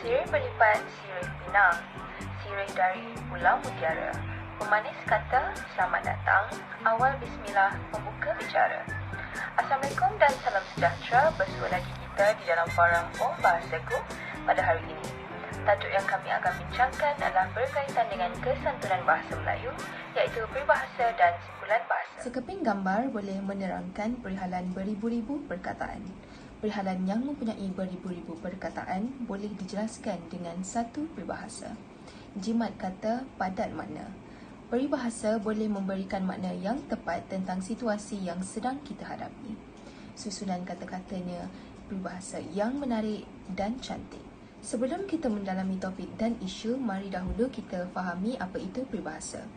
Sirih berlipat, sirih pinang. Sirih dari Pulau Mutiara. Pemanis kata, selamat datang. Awal bismillah, membuka bicara. Assalamualaikum dan salam sejahtera. Bersua lagi kita di dalam forum Om Bahasaku pada hari ini. Tajuk yang kami akan bincangkan adalah berkaitan dengan kesantunan bahasa Melayu, iaitu peribahasa dan simpulan bahasa. Sekeping gambar boleh menerangkan perihalan beribu-ribu perkataan. Perihalan yang mempunyai beribu-ribu perkataan boleh dijelaskan dengan satu peribahasa. Jimat kata, padat makna. Peribahasa boleh memberikan makna yang tepat tentang situasi yang sedang kita hadapi. Susunan kata-katanya peribahasa yang menarik dan cantik. Sebelum kita mendalami topik dan isu, mari dahulu kita fahami apa itu peribahasa.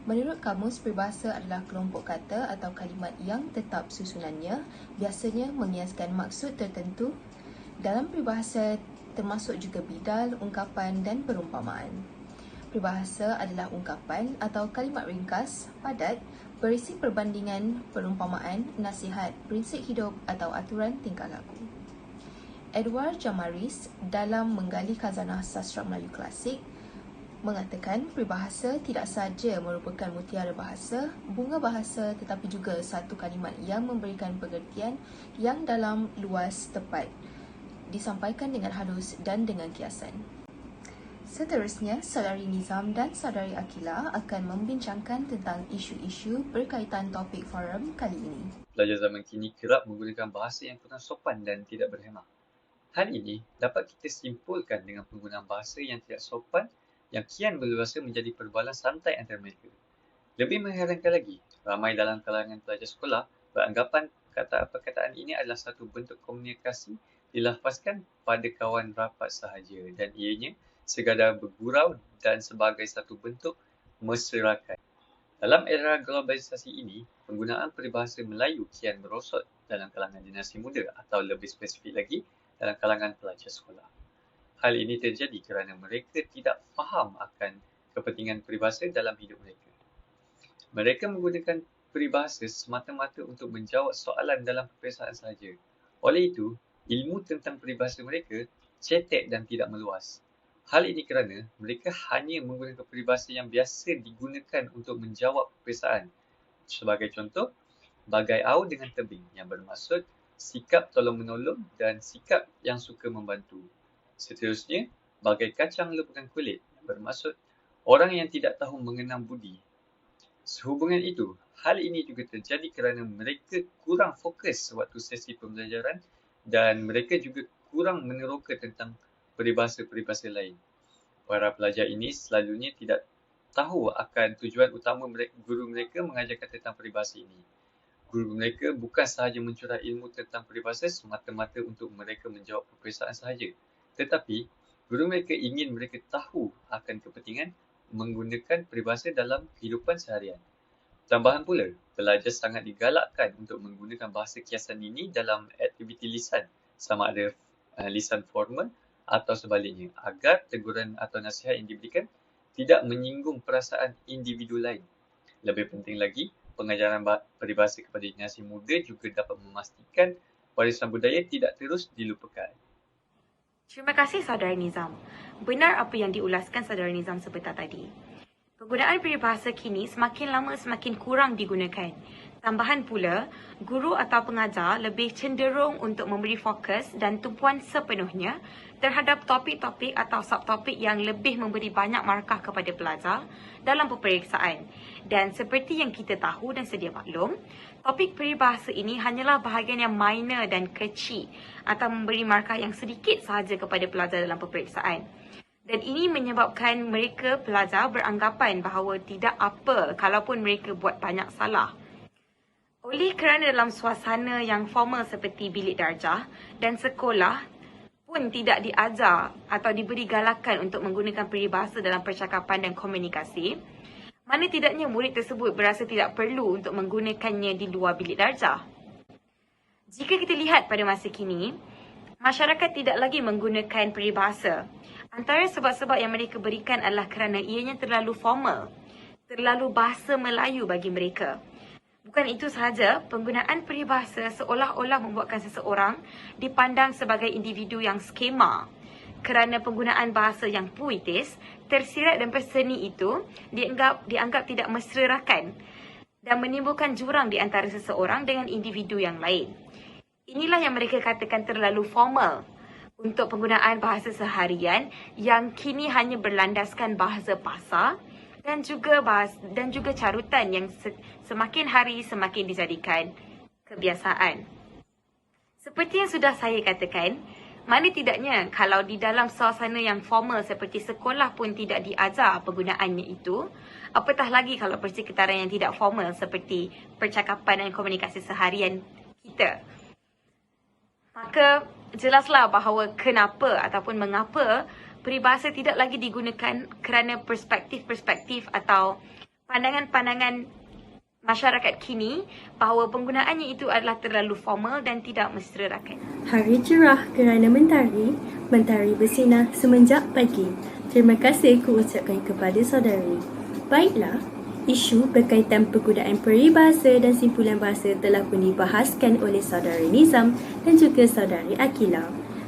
Menurut kamus, peribahasa adalah kelompok kata atau kalimat yang tetap susunannya, biasanya mengiaskan maksud tertentu. Dalam peribahasa termasuk juga bidal, ungkapan dan perumpamaan. Peribahasa adalah ungkapan atau kalimat ringkas, padat, berisi perbandingan, perumpamaan, nasihat, prinsip hidup atau aturan tingkah laku. Edward Jamaris dalam menggali khazanah sastra Melayu klasik mengatakan peribahasa tidak sahaja merupakan mutiara bahasa, bunga bahasa tetapi juga satu kalimat yang memberikan pengertian yang dalam, luas, tepat, disampaikan dengan halus dan dengan kiasan. Seterusnya, Saudari Nizam dan Saudari Akila akan membincangkan tentang isu-isu berkaitan topik forum kali ini. Pelajar zaman kini kerap menggunakan bahasa yang kurang sopan dan tidak berhemah. Hal ini dapat kita simpulkan dengan penggunaan bahasa yang tidak sopan yang kian berluasa menjadi perbualan santai antara mereka. Lebih mengherankan lagi, ramai dalam kalangan pelajar sekolah beranggapan perkataan ini adalah satu bentuk komunikasi dilafazkan pada kawan rapat sahaja dan ianya sekadar bergurau dan sebagai satu bentuk meserakan. Dalam era globalisasi ini, penggunaan peribahasa Melayu kian merosot dalam kalangan generasi muda atau lebih spesifik lagi dalam kalangan pelajar sekolah. Hal ini terjadi kerana mereka tidak faham akan kepentingan peribahasa dalam hidup mereka. Mereka menggunakan peribahasa semata-mata untuk menjawab soalan dalam peperiksaan sahaja. Oleh itu, ilmu tentang peribahasa mereka cetek dan tidak meluas. Hal ini kerana mereka hanya menggunakan peribahasa yang biasa digunakan untuk menjawab peperiksaan. Sebagai contoh, bagai au dengan tebing yang bermaksud sikap tolong-menolong dan sikap yang suka membantu. Seterusnya, bagai kacang lupakan kulit yang bermaksud orang yang tidak tahu mengenang budi. Sehubungan itu, hal ini juga terjadi kerana mereka kurang fokus sewaktu sesi pembelajaran dan mereka juga kurang meneroka tentang peribahasa-peribahasa lain. Para pelajar ini selalunya tidak tahu akan tujuan utama guru mereka mengajarkan tentang peribahasa ini. Guru mereka bukan sahaja mencurah ilmu tentang peribahasa semata-mata untuk mereka menjawab peperiksaan sahaja. Tetapi, guru mereka ingin mereka tahu akan kepentingan menggunakan peribahasa dalam kehidupan seharian. Tambahan pula, pelajar sangat digalakkan untuk menggunakan bahasa kiasan ini dalam aktiviti lisan, sama ada lisan formal atau sebaliknya, agar teguran atau nasihat yang diberikan tidak menyinggung perasaan individu lain. Lebih penting lagi, pengajaran peribahasa kepada generasi muda juga dapat memastikan warisan budaya tidak terus dilupakan. Terima kasih Saudara Nizam. Benar apa yang diulaskan Saudara Nizam sebentar tadi. Penggunaan peribahasa kini semakin lama semakin kurang digunakan. Tambahan pula, guru atau pengajar lebih cenderung untuk memberi fokus dan tumpuan sepenuhnya terhadap topik-topik atau subtopik yang lebih memberi banyak markah kepada pelajar dalam peperiksaan. Dan seperti yang kita tahu dan sedia maklum, topik peribahasa ini hanyalah bahagian yang minor dan kecil atau memberi markah yang sedikit sahaja kepada pelajar dalam peperiksaan. Dan ini menyebabkan mereka pelajar beranggapan bahawa tidak apa kalaupun mereka buat banyak salah. Oleh kerana dalam suasana yang formal seperti bilik darjah dan sekolah pun tidak diajar atau diberi galakan untuk menggunakan peribahasa dalam percakapan dan komunikasi, mana tidaknya murid tersebut berasa tidak perlu untuk menggunakannya di luar bilik darjah. Jika kita lihat pada masa kini, masyarakat tidak lagi menggunakan peribahasa. Antara sebab-sebab yang mereka berikan adalah kerana ianya terlalu formal, terlalu bahasa Melayu bagi mereka. Bukan itu sahaja, penggunaan peribahasa seolah-olah membuatkan seseorang dipandang sebagai individu yang skema. kerana penggunaan bahasa yang puitis, tersirat dan berseni itu dianggap tidak mesrerakan dan menimbulkan jurang di antara seseorang dengan individu yang lain. Inilah yang mereka katakan terlalu formal untuk penggunaan bahasa seharian yang kini hanya berlandaskan bahasa pasar dan juga carutan yang semakin hari semakin dijadikan kebiasaan. Seperti yang sudah saya katakan, mana tidaknya kalau di dalam suasana yang formal seperti sekolah pun tidak diajar penggunaannya itu, apatah lagi kalau persekitaran yang tidak formal seperti percakapan dan komunikasi seharian kita. Maka jelaslah bahawa kenapa ataupun mengapa peribahasa tidak lagi digunakan kerana perspektif-perspektif atau pandangan-pandangan masyarakat kini bahawa penggunaannya itu adalah terlalu formal dan tidak mesrerakan. Hari cerah kerana mentari bersinar semenjak pagi. Terima kasih ku ucapkan kepada saudari. Baiklah, isu berkaitan penggunaan peribahasa dan simpulan bahasa telah pun dibahaskan oleh saudari Nizam dan juga saudari Akila.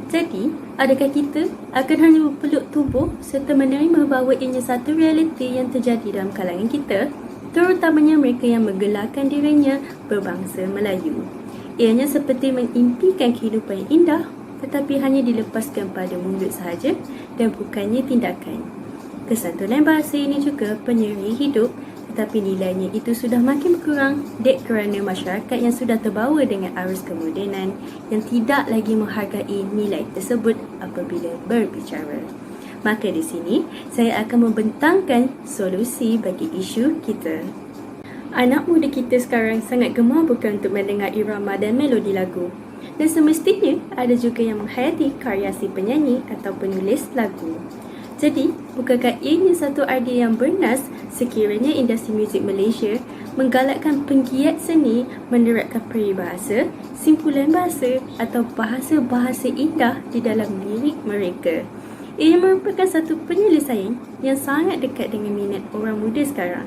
Jadi, adakah kita akan hanya berpeluk tubuh serta menerima bahawa ianya satu realiti yang terjadi dalam kalangan kita, terutamanya mereka yang menggelarkan dirinya berbangsa Melayu? Ianya seperti mengimpikan kehidupan yang indah tetapi hanya dilepaskan pada mulut sahaja dan bukannya tindakan. Kesantunan bahasa ini juga penyeri hidup, tetapi nilainya itu sudah makin berkurang kerana masyarakat yang sudah terbawa dengan arus kemodenan yang tidak lagi menghargai nilai tersebut apabila berbicara. Maka di sini saya akan membentangkan solusi bagi isu kita. Anak muda kita sekarang sangat gemar bukan untuk mendengar irama dan melodi lagu. Dan semestinya ada juga yang menghayati karya si penyanyi atau penulis lagu. Jadi, bukankah ini satu idea yang bernas sekiranya industri muzik Malaysia menggalakkan penggiat seni menerapkan peribahasa, simpulan bahasa atau bahasa-bahasa indah di dalam lirik mereka? Ia merupakan satu penyelesaian yang sangat dekat dengan minat orang muda sekarang.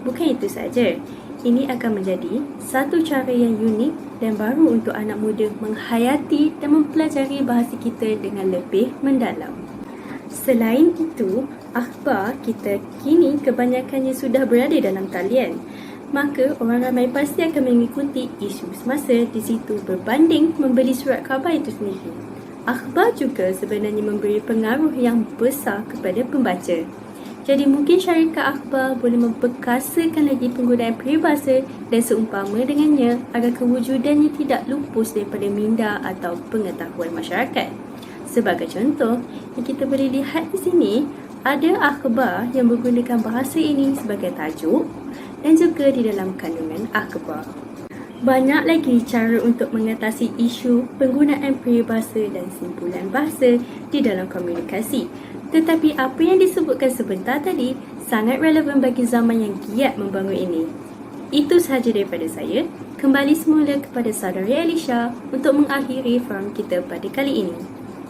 Bukan itu saja, ini akan menjadi satu cara yang unik dan baru untuk anak muda menghayati dan mempelajari bahasa kita dengan lebih mendalam. Selain itu, akhbar kita kini kebanyakannya sudah berada dalam talian. Maka orang ramai pasti akan mengikuti isu semasa di situ berbanding membeli surat khabar itu sendiri. Akhbar juga sebenarnya memberi pengaruh yang besar kepada pembaca. Jadi mungkin syarikat akhbar boleh memperkasakan lagi penggunaan peribahasa dan seumpama dengannya agar kewujudannya tidak lupus daripada minda atau pengetahuan masyarakat. Sebagai contoh, yang kita boleh lihat di sini, ada akhbar yang menggunakan bahasa ini sebagai tajuk dan juga di dalam kandungan akhbar. Banyak lagi cara untuk mengatasi isu penggunaan peribahasa dan simpulan bahasa di dalam komunikasi. Tetapi apa yang disebutkan sebentar tadi sangat relevan bagi zaman yang giat membangun ini. Itu sahaja daripada saya. Kembali semula kepada saudari Alisha untuk mengakhiri forum kita pada kali ini.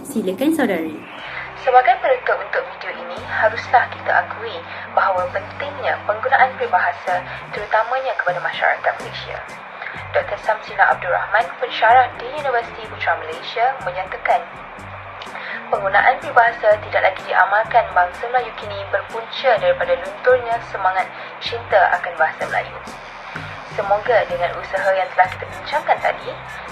Silakan saudari. Sebagai penutup untuk video ini, haruslah kita akui bahawa pentingnya penggunaan peribahasa terutamanya kepada masyarakat Malaysia. Dr. Samsina Abdul Rahman, pensyarah di Universiti Putra Malaysia, menyatakan penggunaan peribahasa tidak lagi diamalkan bangsa Melayu kini berpunca daripada lunturnya semangat cinta akan bahasa Melayu. Semoga dengan usaha yang telah kita bincangkan tadi,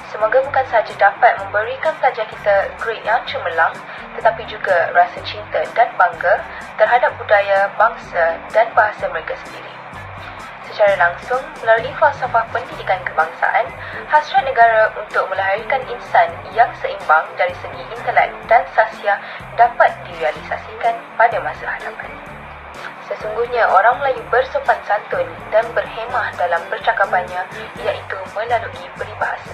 semoga bukan sahaja dapat memberikan pelajar kita grade yang cemerlang, tetapi juga rasa cinta dan bangga terhadap budaya, bangsa dan bahasa mereka sendiri. Secara langsung, melalui falsafah pendidikan kebangsaan, hasrat negara untuk melahirkan insan yang seimbang dari segi intelek dan sasiah dapat direalisasikan pada masa hadapan. Sesungguhnya orang Melayu bersopan santun dan berhemah dalam percakapannya, iaitu melalui peribahasa.